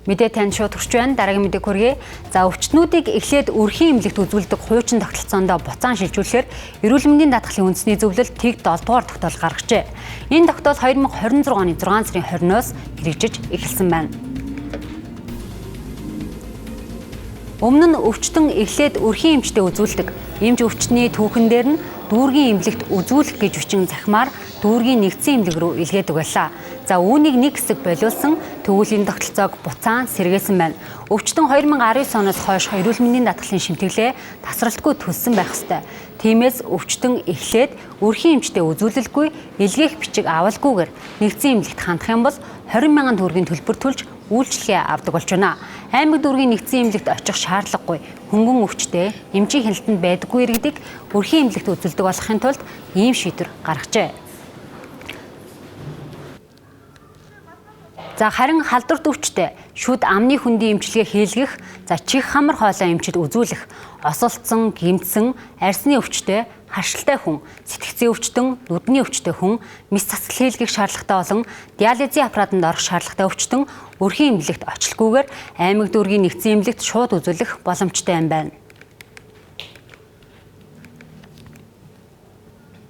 Мэдээ танд шууд хүрч байна. Дараагийн мэдээг хүргэе. За өвчтнүүдийг эхлээд үрхийн эмнэлэгт үзүүлдэг хуучин тогтолцоонд буцаан шилжүүлэхээр эрүүл мэндийн даатгалын үндэсний зөвлөлд Тэг 7 дугаар тогтоол гаргажээ. Энэ тогтоол 2026 оны 6 сарын 20-ноос хэрэгжиж эхэлсэн байна. Өмнө нь өвчтөн эхлээд үрхийн эмчтэй үзүүлдэг. Эмч өвчтний түүхэн дээр нь дүүргийн эмнэлэгт үзүүлэх гэж бичин захимаар дүүргийн нэгдсэн эмнэлэг рүү илгээдэг байлаа. За үүнийг нэг хэсэг болиулсан тэгвэл энэ тогтолцоог буцаан сэргээсэн байна. Өвчтөн 2019 оноос хойш эрүүл мэндийн даатгалын шимтгэлээ тасралтгүй төлсөн байх ёстой. Тиймээс өвчтөн эхлээд үрхийн эмчтэй үзүүлэлгүй илгээх бичиг авалгүйгээр нэгдсэн эмнэлэгт хандах юм бол 20,000 төгрөгийн төлбөр төлж үйлчлэгээ авдаг болж байна. Аймаг дүүргийн нэгдсэн эмнэлэгт очих шаардлагагүй. Хөнгөн өвчтэй эмчийн хяналтанд байдаггүй иргэдэг үрхийн эмнэлэгт үзүүлдэг болохын тулд ийм шийдвэр гаргажээ. За харин халдварт өвчтэй шүд амны хөндийн эмчилгээ хийлгэх, за чих хамар хоолой эмчид үзүүлэх, осолцсон, гэмтсэн, арсны өвчтэй, харшилтай хүн, сэтгцийн өвчтөн, нүдний өвчтэй хүн, мис цацал хийлгэх шаардлагатай болон диализын аппаратанд орох шаардлагатай өвчтөн өрхийн эмнэлэгт очихгүйгээр аймаг дүүргийн нэгдсэн эмнэлэгт шууд үзүүлэх боломжтой юм байна.